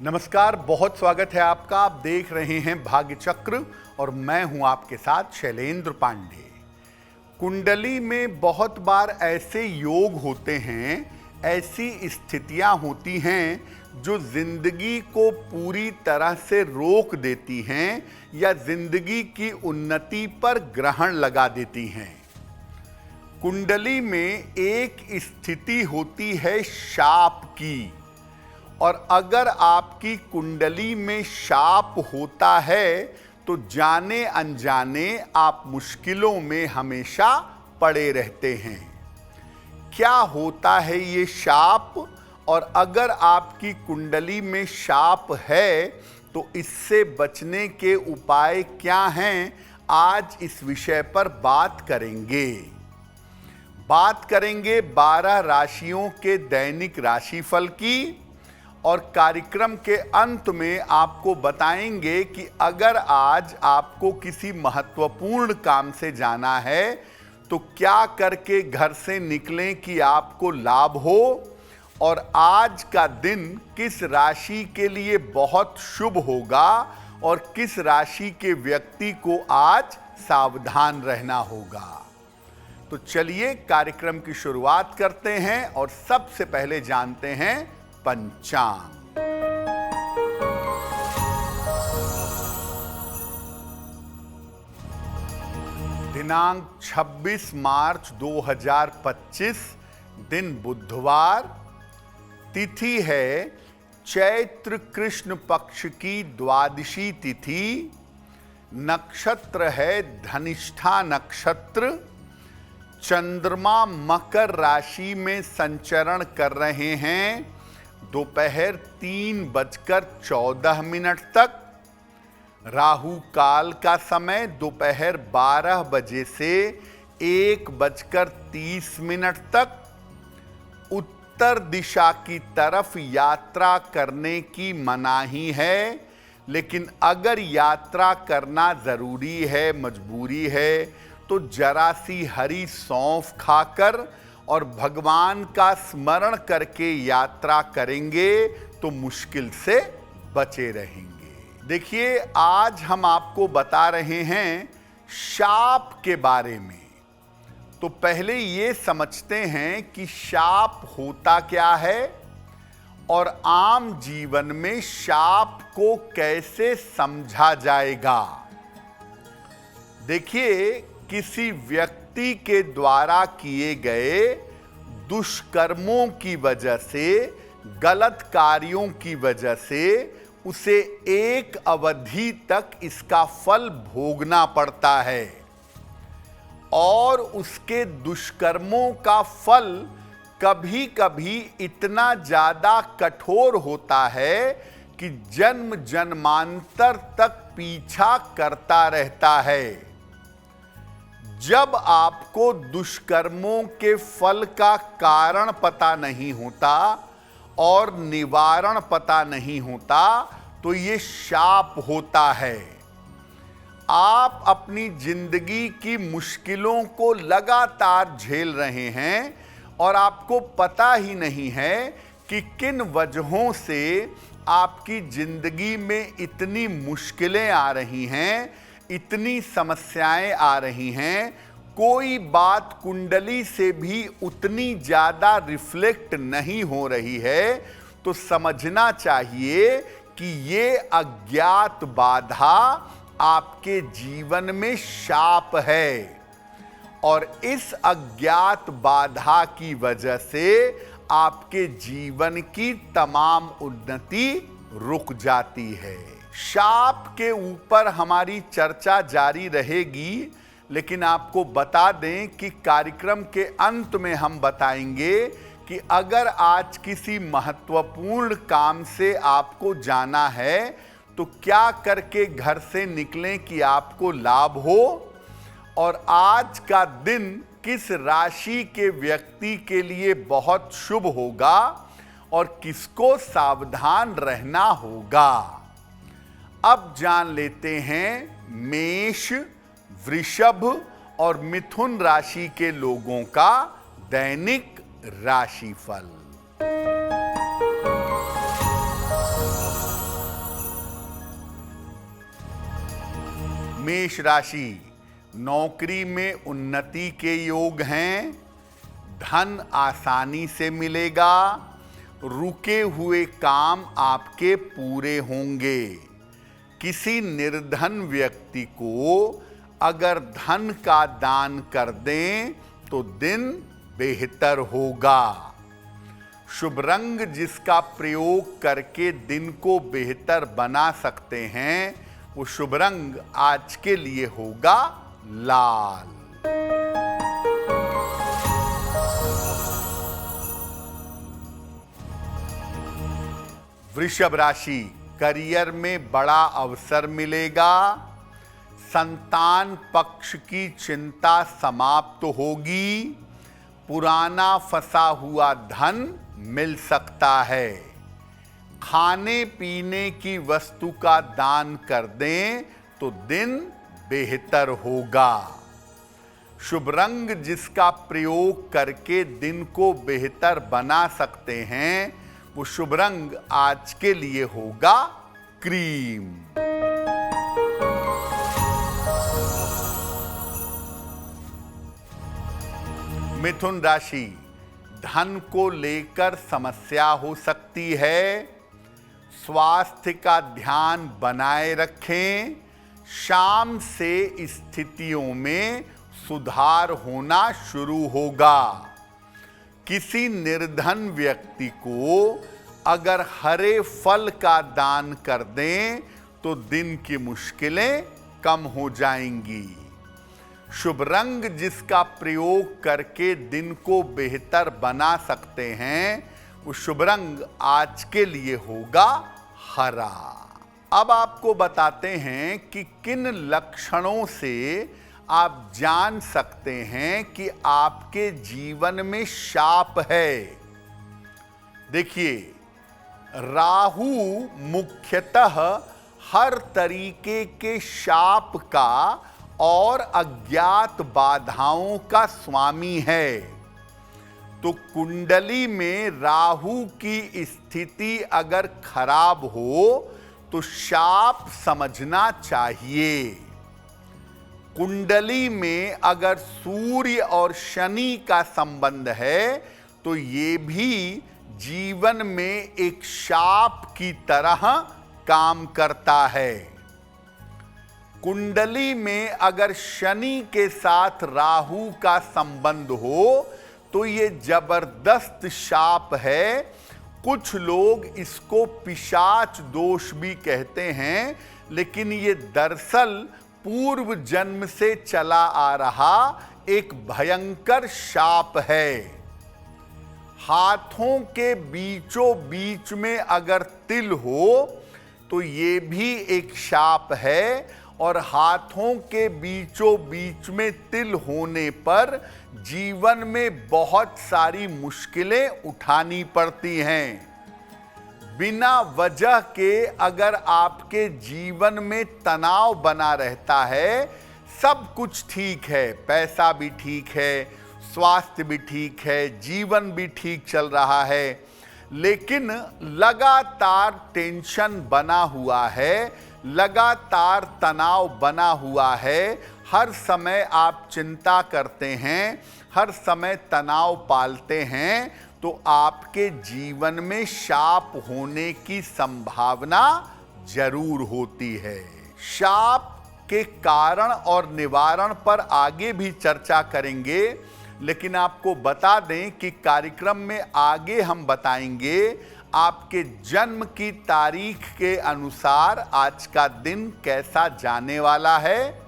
नमस्कार, बहुत स्वागत है आपका। आप देख रहे हैं भाग्य चक्र और मैं हूं आपके साथ शैलेंद्र पांडे। कुंडली में बहुत बार ऐसे योग होते हैं, ऐसी स्थितियां होती हैं जो जिंदगी को पूरी तरह से रोक देती हैं या जिंदगी की उन्नति पर ग्रहण लगा देती हैं। कुंडली में एक स्थिति होती है शाप की, और अगर आपकी कुंडली में शाप होता है तो जाने अनजाने आप मुश्किलों में हमेशा पड़े रहते हैं। क्या होता है ये शाप, और अगर आपकी कुंडली में शाप है तो इससे बचने के उपाय क्या हैं, आज इस विषय पर बात करेंगे 12 राशियों के दैनिक राशिफल की, और कार्यक्रम के अंत में आपको बताएंगे कि अगर आज आपको किसी महत्वपूर्ण काम से जाना है तो क्या करके घर से निकलें कि आपको लाभ हो, और आज का दिन किस राशि के लिए बहुत शुभ होगा और किस राशि के व्यक्ति को आज सावधान रहना होगा। तो चलिए कार्यक्रम की शुरुआत करते हैं और सबसे पहले जानते हैं पंचांग। दिनांक 26 मार्च 2025, दिन बुधवार, तिथि है चैत्र कृष्ण पक्ष की द्वादशी तिथि, नक्षत्र है धनिष्ठा नक्षत्र, चंद्रमा मकर राशि में संचरण कर रहे हैं दोपहर 3:14 तक। राहु काल का समय दोपहर 12 बजे से 1:30 तक। उत्तर दिशा की तरफ यात्रा करने की मनाही है, लेकिन अगर यात्रा करना जरूरी है, मजबूरी है, तो जरा सी हरी सौंफ खाकर और भगवान का स्मरण करके यात्रा करेंगे तो मुश्किल से बचे रहेंगे। देखिए, आज हम आपको बता रहे हैं शाप के बारे में। तो पहले ये समझते हैं कि शाप होता क्या है और आम जीवन में शाप को कैसे समझा जाएगा। देखिए, किसी व्यक्ति के द्वारा किए गए दुष्कर्मों की वजह से, गलत कार्यों की वजह से उसे एक अवधि तक इसका फल भोगना पड़ता है, और उसके दुष्कर्मों का फल कभी कभी इतना ज्यादा कठोर होता है कि जन्म जन्मांतर तक पीछा करता रहता है। जब आपको दुष्कर्मों के फल का कारण पता नहीं होता और निवारण पता नहीं होता तो ये शाप होता है। आप अपनी जिंदगी की मुश्किलों को लगातार झेल रहे हैं और आपको पता ही नहीं है कि किन वजहों से आपकी जिंदगी में इतनी मुश्किलें आ रही हैं, इतनी समस्याएं आ रही हैं। कोई बात कुंडली से भी उतनी ज्यादा रिफ्लेक्ट नहीं हो रही है, तो समझना चाहिए कि ये अज्ञात बाधा आपके जीवन में शाप है, और इस अज्ञात बाधा की वजह से आपके जीवन की तमाम उन्नति रुक जाती है। शाप के ऊपर हमारी चर्चा जारी रहेगी, लेकिन आपको बता दें कि कार्यक्रम के अंत में हम बताएंगे कि अगर आज किसी महत्वपूर्ण काम से आपको जाना है तो क्या करके घर से निकलें कि आपको लाभ हो, और आज का दिन किस राशि के व्यक्ति के लिए बहुत शुभ होगा और किसको सावधान रहना होगा। अब जान लेते हैं मेष, वृषभ और मिथुन राशि के लोगों का दैनिक राशिफल। मेष राशि, नौकरी में उन्नति के योग हैं, धन आसानी से मिलेगा, रुके हुए काम आपके पूरे होंगे। किसी निर्धन व्यक्ति को अगर धन का दान कर दें तो दिन बेहतर होगा। शुभ रंग जिसका प्रयोग करके दिन को बेहतर बना सकते हैं, वो शुभ रंग आज के लिए होगा लाल। वृषभ राशि, करियर में बड़ा अवसर मिलेगा, संतान पक्ष की चिंता समाप्त होगी, पुराना फंसा हुआ धन मिल सकता है। खाने पीने की वस्तु का दान कर दें तो दिन बेहतर होगा। शुभ रंग जिसका प्रयोग करके दिन को बेहतर बना सकते हैं, वो शुभ रंग आज के लिए होगा क्रीम। मिथुन राशि, धन को लेकर समस्या हो सकती है, स्वास्थ्य का ध्यान बनाए रखें, शाम से स्थितियों में सुधार होना शुरू होगा। किसी निर्धन व्यक्ति को अगर हरे फल का दान कर दें तो दिन की मुश्किलें कम हो जाएंगी। शुभ रंग जिसका प्रयोग करके दिन को बेहतर बना सकते हैं, वो शुभ रंग आज के लिए होगा हरा। अब आपको बताते हैं कि किन लक्षणों से आप जान सकते हैं कि आपके जीवन में शाप है। देखिए, राहु मुख्यतः हर तरीके के शाप का और अज्ञात बाधाओं का स्वामी है। तो कुंडली में राहु की स्थिति अगर खराब हो तो शाप समझना चाहिए। कुंडली में अगर सूर्य और शनि का संबंध है तो ये भी जीवन में एक शाप की तरह काम करता है। कुंडली में अगर शनि के साथ राहु का संबंध हो तो ये जबरदस्त शाप है। कुछ लोग इसको पिशाच दोष भी कहते हैं, लेकिन ये दरअसल पूर्व जन्म से चला आ रहा एक भयंकर शाप है। हाथों के बीचों बीच में अगर तिल हो तो ये भी एक शाप है, और हाथों के बीचों बीच में तिल होने पर जीवन में बहुत सारी मुश्किलें उठानी पड़ती हैं। बिना वजह के अगर आपके जीवन में तनाव बना रहता है, सब कुछ ठीक है, पैसा भी ठीक है, स्वास्थ्य भी ठीक है, जीवन भी ठीक चल रहा है, लेकिन लगातार टेंशन बना हुआ है, लगातार तनाव बना हुआ है, हर समय आप चिंता करते हैं, हर समय तनाव पालते हैं, तो आपके जीवन में शाप होने की संभावना जरूर होती है। शाप के कारण और निवारण पर आगे भी चर्चा करेंगे, लेकिन आपको बता दें कि कार्यक्रम में आगे हम बताएंगे आपके जन्म की तारीख के अनुसार आज का दिन कैसा जाने वाला है,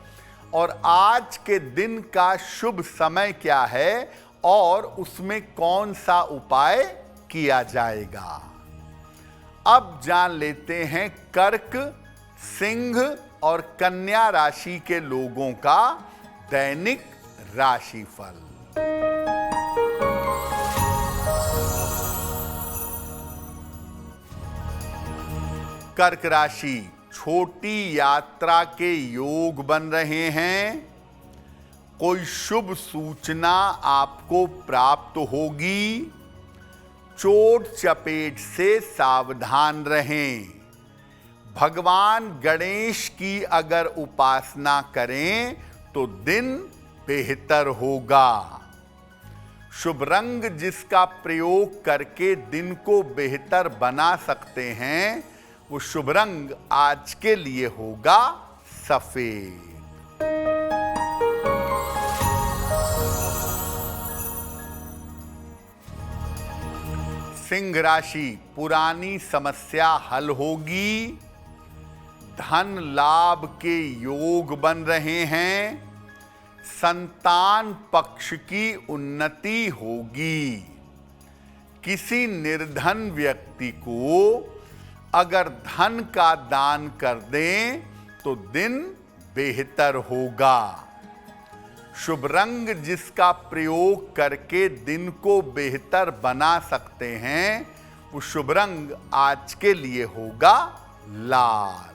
और आज के दिन का शुभ समय क्या है, और उसमें कौन सा उपाय किया जाएगा। अब जान लेते हैं कर्क, सिंह और कन्या राशि के लोगों का दैनिक राशिफल। कर्क राशि, छोटी यात्रा के योग बन रहे हैं, कोई शुभ सूचना आपको प्राप्त होगी, चोट चपेट से सावधान रहें, भगवान गणेश की अगर उपासना करें तो दिन बेहतर होगा। शुभ रंग जिसका प्रयोग करके दिन को बेहतर बना सकते हैं, वो शुभ रंग आज के लिए होगा सफेद। सिंह राशि, पुरानी समस्या हल होगी, धन लाभ के योग बन रहे हैं, संतान पक्ष की उन्नति होगी। किसी निर्धन व्यक्ति को अगर धन का दान कर दें तो दिन बेहतर होगा। शुभ रंग जिसका प्रयोग करके दिन को बेहतर बना सकते हैं, वो शुभ रंग आज के लिए होगा लाल।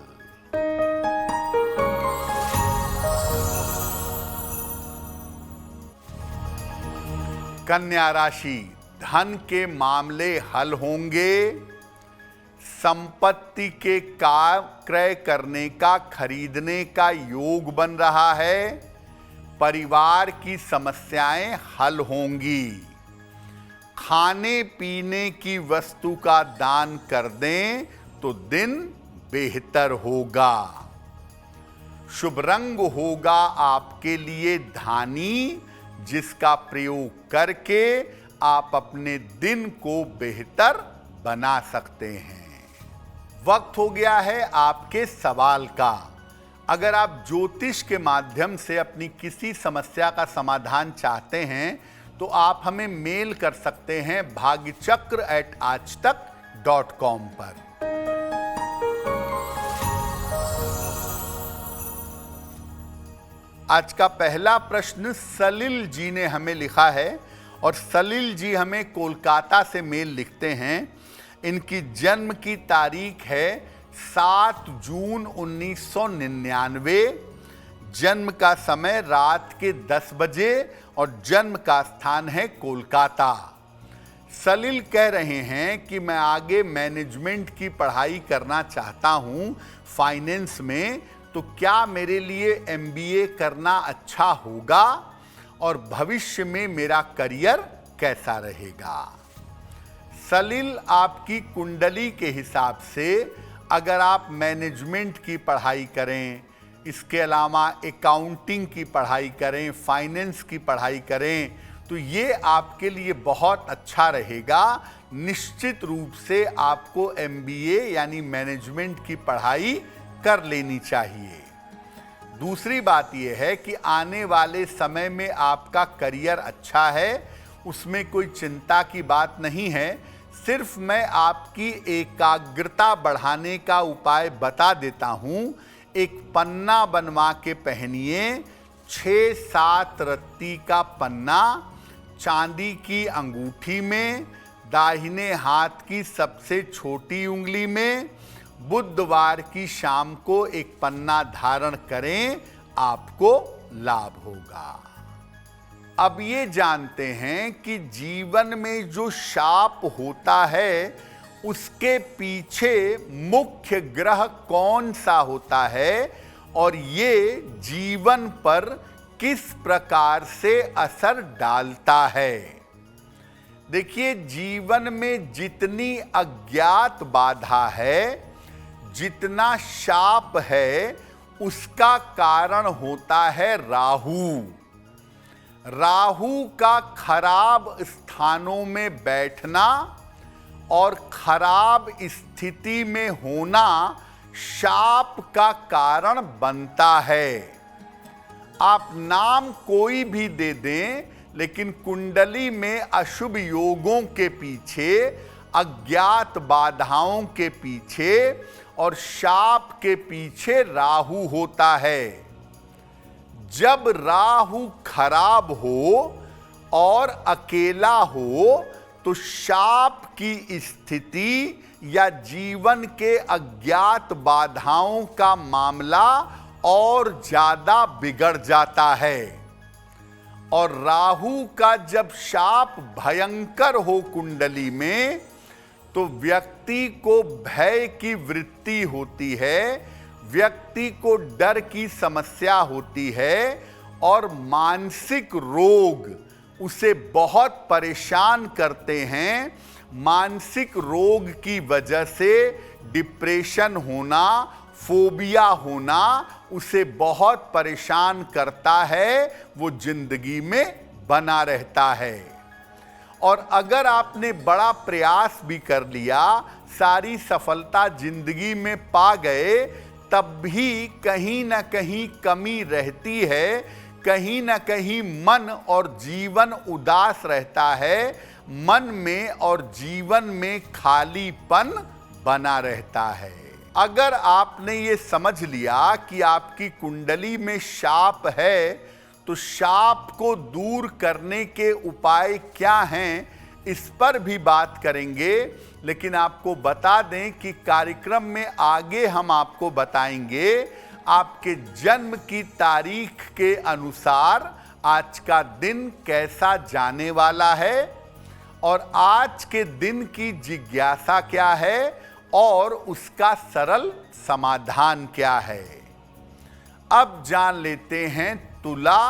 कन्या राशि, धन के मामले हल होंगे, संपत्ति के क्रय करने का, खरीदने का योग बन रहा है, परिवार की समस्याएं हल होंगी। खाने पीने की वस्तु का दान कर दें तो दिन बेहतर होगा। शुभ रंग होगा आपके लिए धानी, जिसका प्रयोग करके आप अपने दिन को बेहतर बना सकते हैं। वक्त हो गया है आपके सवाल का। अगर आप ज्योतिष के माध्यम से अपनी किसी समस्या का समाधान चाहते हैं तो आप हमें मेल कर सकते हैं bhagyachakra@aajtak.com पर। आज का पहला प्रश्न सलील जी ने हमें लिखा है और सलील जी हमें कोलकाता से मेल लिखते हैं। इनकी जन्म की तारीख है 7 जून 1999, जन्म का समय रात के 10 बजे और जन्म का स्थान है कोलकाता। सलील कह रहे हैं कि मैं आगे मैनेजमेंट की पढ़ाई करना चाहता हूं फाइनेंस में, तो क्या मेरे लिए MBA करना अच्छा होगा और भविष्य में मेरा करियर कैसा रहेगा। सलील, आपकी कुंडली के हिसाब से अगर आप मैनेजमेंट की पढ़ाई करें, इसके अलावा अकाउंटिंग की पढ़ाई करें, फाइनेंस की पढ़ाई करें, तो ये आपके लिए बहुत अच्छा रहेगा। निश्चित रूप से आपको MBA यानी मैनेजमेंट की पढ़ाई कर लेनी चाहिए। दूसरी बात यह है कि आने वाले समय में आपका करियर अच्छा है, उसमें कोई चिंता की बात नहीं है। सिर्फ मैं आपकी एकाग्रता बढ़ाने का उपाय बता देता हूं। एक पन्ना बनवा के पहनिए, 6-7 रत्ती का पन्ना, चांदी की अंगूठी में, दाहिने हाथ की सबसे छोटी उंगली में, बुधवार की शाम को एक पन्ना धारण करें, आपको लाभ होगा। अब ये जानते हैं कि जीवन में जो शाप होता है उसके पीछे मुख्य ग्रह कौन सा होता है और ये जीवन पर किस प्रकार से असर डालता है। देखिए, जीवन में जितनी अज्ञात बाधा है, जितना शाप है, उसका कारण होता है राहु। राहु का खराब स्थानों में बैठना और खराब स्थिति में होना शाप का कारण बनता है। आप नाम कोई भी दे दें, लेकिन कुंडली में अशुभ योगों के पीछे, अज्ञात बाधाओं के पीछे और शाप के पीछे राहु होता है। जब राहु खराब हो और अकेला हो तो शाप की स्थिति या जीवन के अज्ञात बाधाओं का मामला और ज्यादा बिगड़ जाता है। और राहु का जब शाप भयंकर हो कुंडली में, तो व्यक्ति को भय की वृत्ति होती है, व्यक्ति को डर की समस्या होती है और मानसिक रोग उसे बहुत परेशान करते हैं। मानसिक रोग की वजह से डिप्रेशन होना, फोबिया होना उसे बहुत परेशान करता है, वो जिंदगी में बना रहता है। और अगर आपने बड़ा प्रयास भी कर लिया, सारी सफलता जिंदगी में पा गए, तब भी कहीं ना कहीं कमी रहती है, कहीं ना कहीं मन और जीवन उदास रहता है, मन में और जीवन में खालीपन बना रहता है। अगर आपने ये समझ लिया कि आपकी कुंडली में शाप है, तो शाप को दूर करने के उपाय क्या हैं, इस पर भी बात करेंगे। लेकिन आपको बता दें कि कार्यक्रम में आगे हम आपको बताएंगे आपके जन्म की तारीख के अनुसार आज का दिन कैसा जाने वाला है और आज के दिन की जिज्ञासा क्या है और उसका सरल समाधान क्या है। अब जान लेते हैं तुला,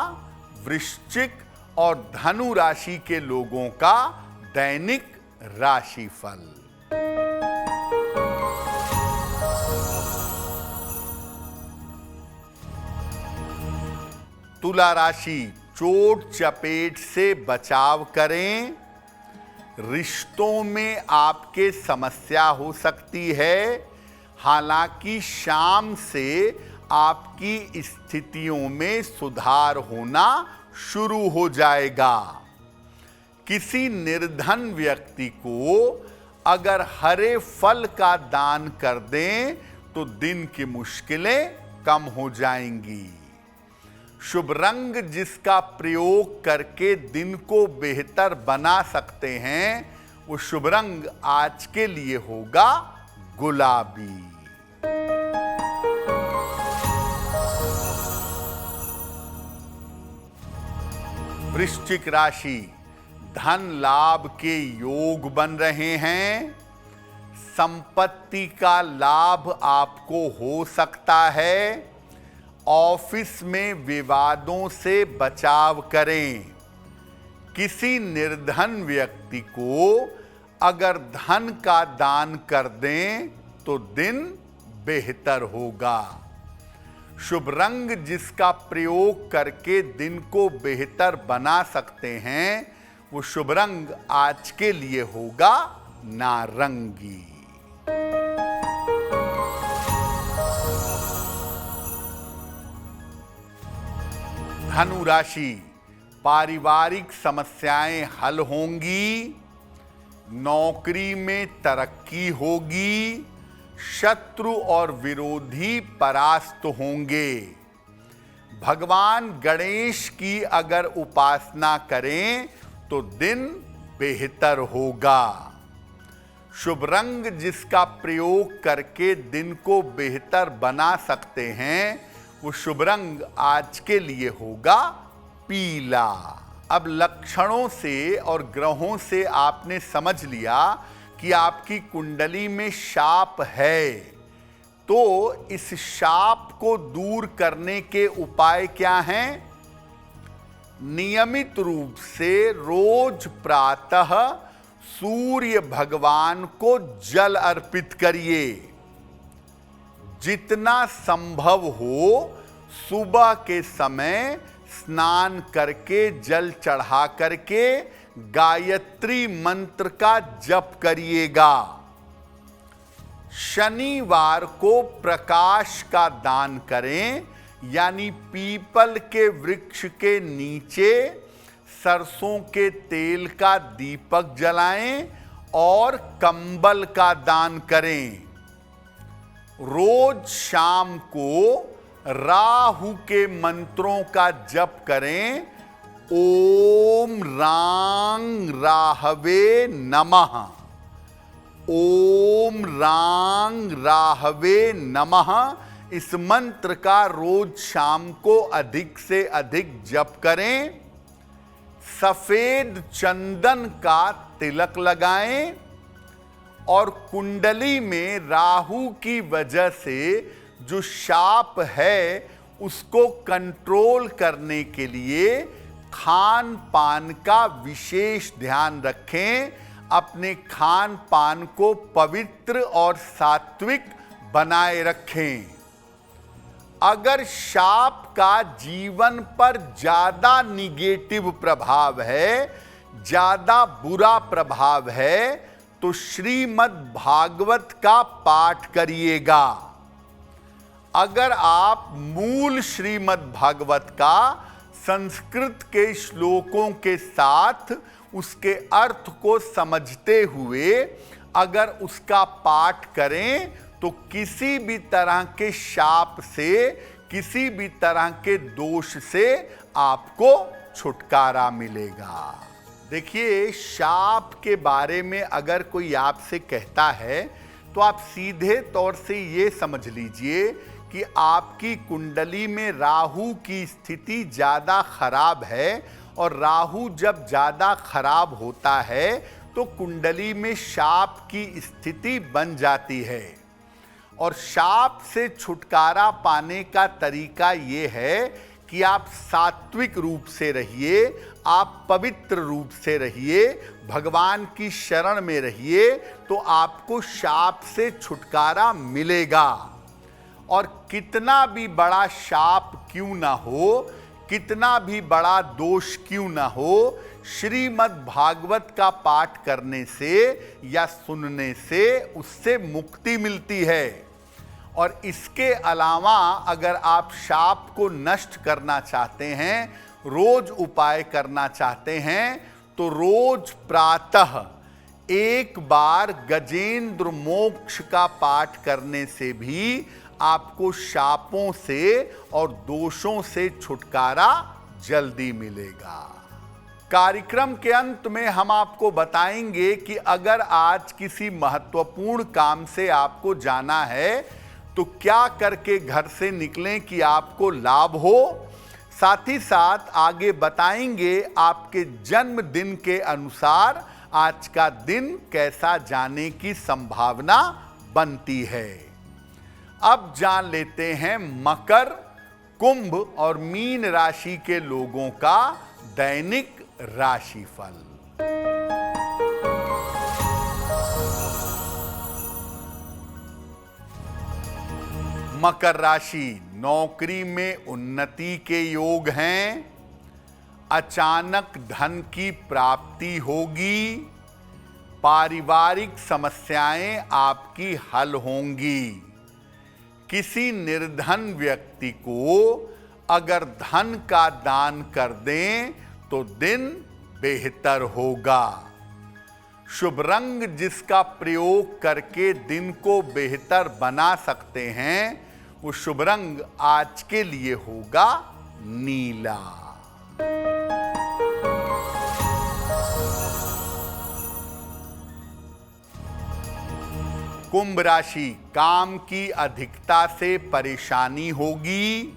वृश्चिक और धनु राशि के लोगों का दैनिक राशिफल। तुला राशि, चोट चपेट से बचाव करें। रिश्तों में आपके समस्या हो सकती है, हालांकि शाम से आपकी स्थितियों में सुधार होना शुरू हो जाएगा। किसी निर्धन व्यक्ति को अगर हरे फल का दान कर दें तो दिन की मुश्किलें कम हो जाएंगी। शुभ रंग जिसका प्रयोग करके दिन को बेहतर बना सकते हैं, वो शुभ रंग आज के लिए होगा गुलाबी। वृश्चिक राशि, धन लाभ के योग बन रहे हैं। संपत्ति का लाभ आपको हो सकता है। ऑफिस में विवादों से बचाव करें। किसी निर्धन व्यक्ति को अगर धन का दान कर दें तो दिन बेहतर होगा। शुभ रंग जिसका प्रयोग करके दिन को बेहतर बना सकते हैं, वो शुभ रंग आज के लिए होगा नारंगी। धनु राशि, पारिवारिक समस्याएं हल होंगी। नौकरी में तरक्की होगी। शत्रु और विरोधी परास्त होंगे। भगवान गणेश की अगर उपासना करें तो दिन बेहतर होगा। शुभ रंग जिसका प्रयोग करके दिन को बेहतर बना सकते हैं, वो शुभ रंग आज के लिए होगा पीला। अब लक्षणों से और ग्रहों से आपने समझ लिया कि आपकी कुंडली में शाप है, तो इस शाप को दूर करने के उपाय क्या हैं? नियमित रूप से रोज प्रातः सूर्य भगवान को जल अर्पित करिए। जितना संभव हो सुबह के समय स्नान करके जल चढ़ा करके गायत्री मंत्र का जप करिएगा। शनिवार को प्रकाश का दान करें, यानी पीपल के वृक्ष के नीचे सरसों के तेल का दीपक जलाएं और कंबल का दान करें। रोज शाम को राहु के मंत्रों का जप करें। ओम रांग राहवे नमः, ओम रांग राहवे नमः। इस मंत्र का रोज शाम को अधिक से अधिक जप करें। सफेद चंदन का तिलक लगाएं और कुंडली में राहु की वजह से जो शाप है उसको कंट्रोल करने के लिए खान पान का विशेष ध्यान रखें। अपने खान पान को पवित्र और सात्विक बनाए रखें। अगर शाप का जीवन पर ज्यादा निगेटिव प्रभाव है, ज्यादा बुरा प्रभाव है, तो श्रीमद् भागवत का पाठ करिएगा। अगर आप मूल श्रीमद् भागवत का संस्कृत के श्लोकों के साथ उसके अर्थ को समझते हुए अगर उसका पाठ करें तो किसी भी तरह के शाप से, किसी भी तरह के दोष से आपको छुटकारा मिलेगा। देखिए, शाप के बारे में अगर कोई आपसे कहता है तो आप सीधे तौर से ये समझ लीजिए कि आपकी कुंडली में राहु की स्थिति ज़्यादा खराब है, और राहु जब ज़्यादा खराब होता है तो कुंडली में शाप की स्थिति बन जाती है। और शाप से छुटकारा पाने का तरीका ये है कि आप सात्विक रूप से रहिए, आप पवित्र रूप से रहिए, भगवान की शरण में रहिए, तो आपको शाप से छुटकारा मिलेगा। और कितना भी बड़ा शाप क्यों ना हो, कितना भी बड़ा दोष क्यों ना हो, श्रीमद् भागवत का पाठ करने से या सुनने से उससे मुक्ति मिलती है। और इसके अलावा अगर आप शाप को नष्ट करना चाहते हैं, रोज उपाय करना चाहते हैं, तो रोज प्रातः एक बार गजेंद्र मोक्ष का पाठ करने से भी आपको शापों से और दोषों से छुटकारा जल्दी मिलेगा। कार्यक्रम के अंत में हम आपको बताएंगे कि अगर आज किसी महत्वपूर्ण काम से आपको जाना है तो क्या करके घर से निकलें कि आपको लाभ हो। साथ ही साथ आगे बताएंगे आपके जन्मदिन के अनुसार आज का दिन कैसा जाने की संभावना बनती है। अब जान लेते हैं मकर, कुंभ और मीन राशि के लोगों का दैनिक राशिफल। मकर राशि, नौकरी में उन्नति के योग हैं। अचानक धन की प्राप्ति होगी। पारिवारिक समस्याएं आपकी हल होंगी। किसी निर्धन व्यक्ति को अगर धन का दान कर दें तो दिन बेहतर होगा। शुभ रंग जिसका प्रयोग करके दिन को बेहतर बना सकते हैं, वो शुभ रंग आज के लिए होगा नीला। कुंभ राशि, काम की अधिकता से परेशानी होगी।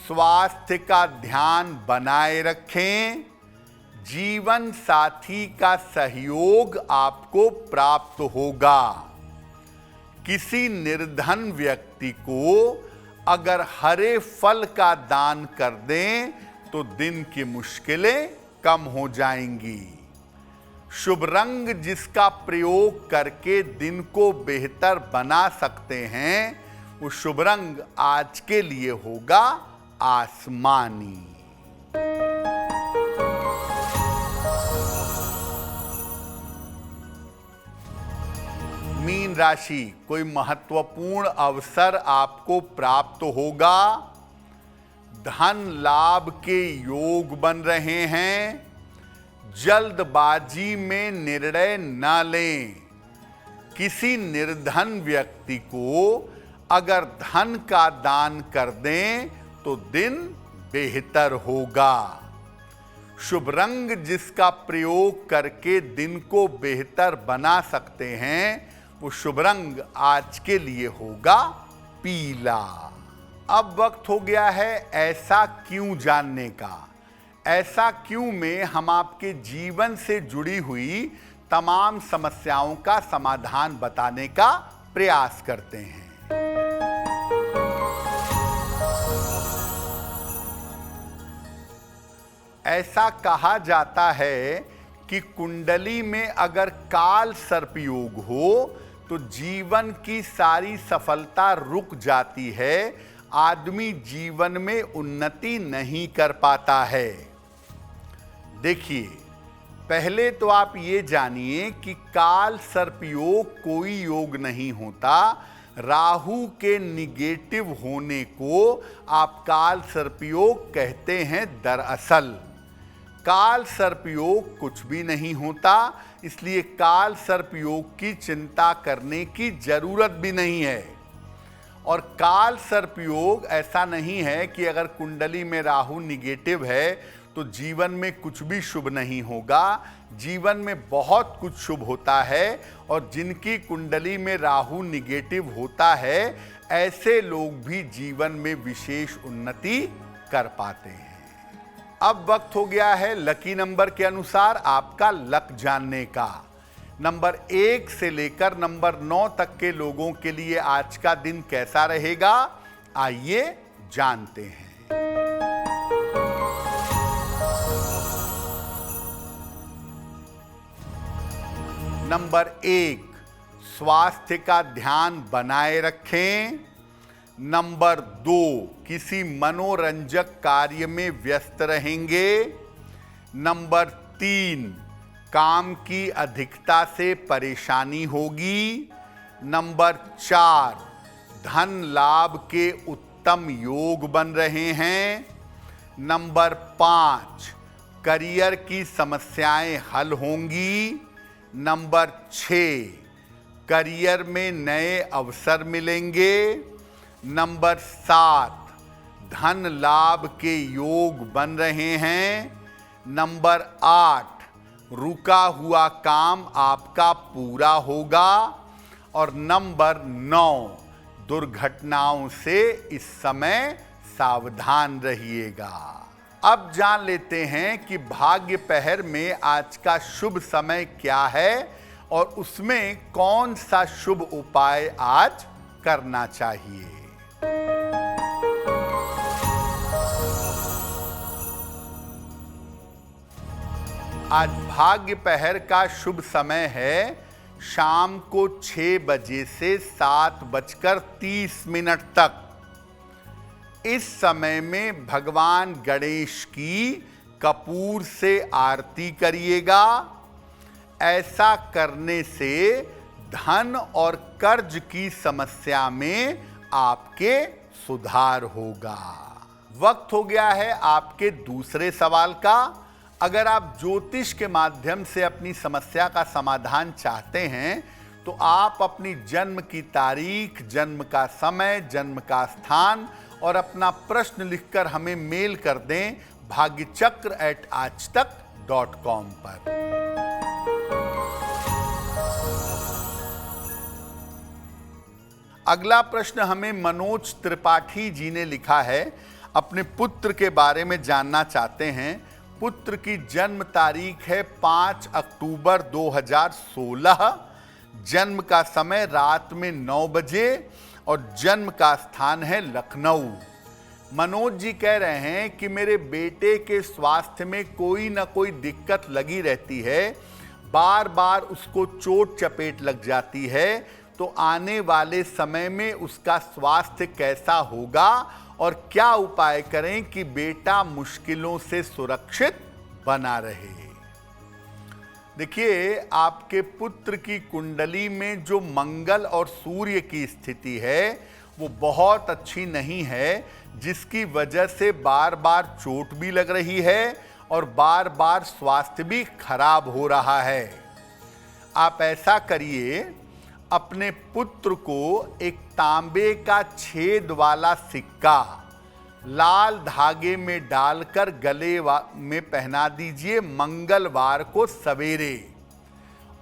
स्वास्थ्य का ध्यान बनाए रखें। जीवन साथी का सहयोग आपको प्राप्त होगा। किसी निर्धन व्यक्ति को अगर हरे फल का दान कर दें तो दिन की मुश्किलें कम हो जाएंगी। शुभ रंग जिसका प्रयोग करके दिन को बेहतर बना सकते हैं, वो शुभ रंग आज के लिए होगा आसमानी। मीन राशि, कोई महत्वपूर्ण अवसर आपको प्राप्त होगा। धन लाभ के योग बन रहे हैं। जल्दबाजी में निर्णय न लें। किसी निर्धन व्यक्ति को अगर धन का दान कर दें तो दिन बेहतर होगा। शुभ रंग जिसका प्रयोग करके दिन को बेहतर बना सकते हैं, वो शुभ रंग आज के लिए होगा पीला। अब वक्त हो गया है ऐसा क्यों जानने का। ऐसा क्यों में हम आपके जीवन से जुड़ी हुई तमाम समस्याओं का समाधान बताने का प्रयास करते हैं। ऐसा कहा जाता है कि कुंडली में अगर काल सर्प योग हो तो जीवन की सारी सफलता रुक जाती है, आदमी जीवन में उन्नति नहीं कर पाता है। देखिए, पहले तो आप ये जानिए कि काल सर्प योग कोई योग नहीं होता। राहु के निगेटिव होने को आप काल सर्प योग कहते हैं। दरअसल काल सर्प योग कुछ भी नहीं होता, इसलिए काल सर्प योग की चिंता करने की जरूरत भी नहीं है। और काल सर्प योग ऐसा नहीं है कि अगर कुंडली में राहु निगेटिव है तो जीवन में कुछ भी शुभ नहीं होगा। जीवन में बहुत कुछ शुभ होता है, और जिनकी कुंडली में राहु निगेटिव होता है ऐसे लोग भी जीवन में विशेष उन्नति कर पाते हैं। अब वक्त हो गया है लकी नंबर के अनुसार आपका लक जानने का। नंबर 1 से लेकर नंबर 9 तक के लोगों के लिए आज का दिन कैसा रहेगा, आइए जानते हैं। नंबर 1, स्वास्थ्य का ध्यान बनाए रखें। नंबर 2, किसी मनोरंजक कार्य में व्यस्त रहेंगे। नंबर 3, काम की अधिकता से परेशानी होगी। नंबर 4, धन लाभ के उत्तम योग बन रहे हैं। नंबर 5, करियर की समस्याएं हल होंगी। नंबर 6, करियर में नए अवसर मिलेंगे। नंबर 7, धन लाभ के योग बन रहे हैं। नंबर 8, रुका हुआ काम आपका पूरा होगा। और नंबर 9, दुर्घटनाओं से इस समय सावधान रहिएगा। अब जान लेते हैं कि भाग्य पहर में आज का शुभ समय क्या है और उसमें कौन सा शुभ उपाय आज करना चाहिए। आज भाग्य पहर का शुभ समय है शाम को 6 बजे से 7:30 तक। इस समय में भगवान गणेश की कपूर से आरती करिएगा। ऐसा करने से धन और कर्ज की समस्या में आपके सुधार होगा। वक्त हो गया है आपके दूसरे सवाल का। अगर आप ज्योतिष के माध्यम से अपनी समस्या का समाधान चाहते हैं तो आप अपनी जन्म की तारीख, जन्म का समय, जन्म का स्थान और अपना प्रश्न लिखकर हमें मेल कर दें bhagyachakra@aajtak.com पर। अगला प्रश्न हमें मनोज त्रिपाठी जी ने लिखा है। अपने पुत्र के बारे में जानना चाहते हैं। पुत्र की जन्म तारीख है 5 अक्टूबर 2016, जन्म का समय रात में 9 बजे और जन्म का स्थान है लखनऊ। मनोज जी कह रहे हैं कि मेरे बेटे के स्वास्थ्य में कोई ना कोई दिक्कत लगी रहती है, बार बार उसको चोट चपेट लग जाती है, तो आने वाले समय में उसका स्वास्थ्य कैसा होगा और क्या उपाय करें कि बेटा मुश्किलों से सुरक्षित बना रहे। देखिए, आपके पुत्र की कुंडली में जो मंगल और सूर्य की स्थिति है वो बहुत अच्छी नहीं है, जिसकी वजह से बार बार चोट भी लग रही है और बार बार स्वास्थ्य भी खराब हो रहा है। आप ऐसा करिए, अपने पुत्र को एक तांबे का छेद वाला सिक्का लाल धागे में डालकर गले में पहना दीजिए मंगलवार को सवेरे,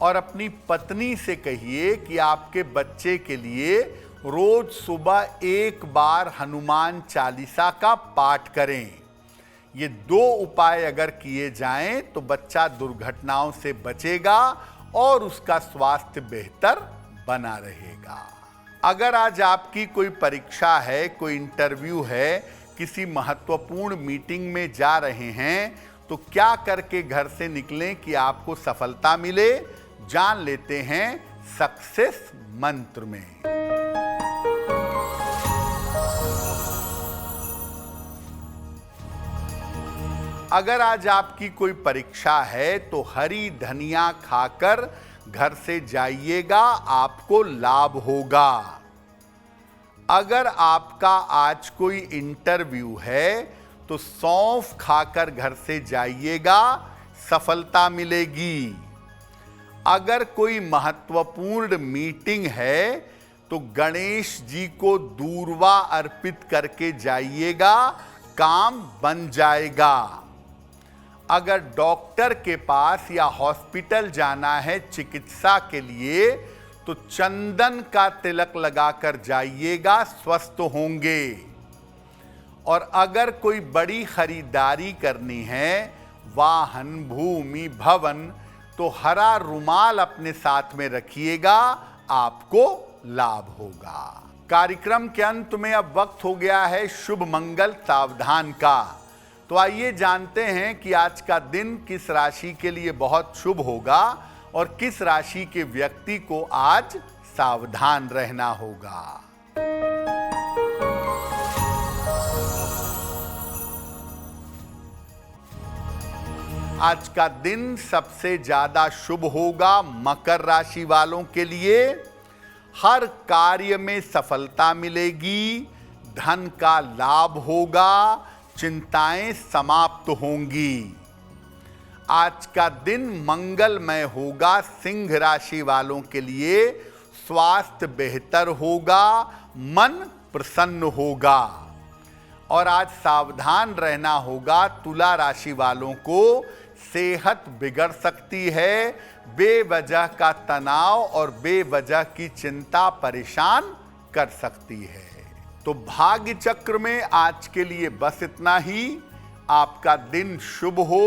और अपनी पत्नी से कहिए कि आपके बच्चे के लिए रोज सुबह 1 बार हनुमान चालीसा का पाठ करें। ये 2 उपाय अगर किए जाएं तो बच्चा दुर्घटनाओं से बचेगा और उसका स्वास्थ्य बेहतर बना रहेगा। अगर आज आपकी कोई परीक्षा है, कोई इंटरव्यू है, किसी महत्वपूर्ण मीटिंग में जा रहे हैं, तो क्या करके घर से निकलें कि आपको सफलता मिले, जान लेते हैं सक्सेस मंत्र में। अगर आज आपकी कोई परीक्षा है तो हरी धनिया खाकर घर से जाइएगा, आपको लाभ होगा। अगर आपका आज कोई इंटरव्यू है तो सौंफ खाकर घर से जाइएगा, सफलता मिलेगी। अगर कोई महत्वपूर्ण मीटिंग है तो गणेश जी को दूर्वा अर्पित करके जाइएगा, काम बन जाएगा। अगर डॉक्टर के पास या हॉस्पिटल जाना है चिकित्सा के लिए तो चंदन का तिलक लगाकर जाइएगा, स्वस्थ होंगे। और अगर कोई बड़ी खरीदारी करनी है, वाहन, भूमि, भवन, तो हरा रुमाल अपने साथ में रखिएगा, आपको लाभ होगा। कार्यक्रम के अंत में अब वक्त हो गया है शुभ मंगल सावधान का। तो आइए जानते हैं कि आज का दिन किस राशि के लिए बहुत शुभ होगा और किस राशि के व्यक्ति को आज सावधान रहना होगा। आज का दिन सबसे ज्यादा शुभ होगा मकर राशि वालों के लिए। हर कार्य में सफलता मिलेगी, धन का लाभ होगा, चिंताएं समाप्त होंगी। आज का दिन मंगलमय होगा सिंह राशि वालों के लिए। स्वास्थ्य बेहतर होगा, मन प्रसन्न होगा। और आज सावधान रहना होगा तुला राशि वालों को। सेहत बिगड़ सकती है, बेवजह का तनाव और बेवजह की चिंता परेशान कर सकती है। तो भाग्य चक्र में आज के लिए बस इतना ही। आपका दिन शुभ हो,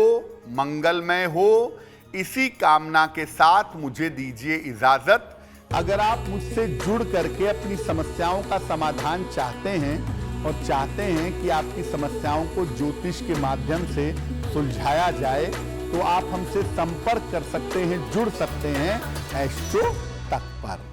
मंगलमय हो, इसी कामना के साथ मुझे दीजिए इजाजत। अगर आप मुझसे जुड़ करके अपनी समस्याओं का समाधान चाहते हैं और चाहते हैं कि आपकी समस्याओं को ज्योतिष के माध्यम से सुलझाया जाए, तो आप हमसे संपर्क कर सकते हैं, जुड़ सकते हैं एस्ट्रो तक पर।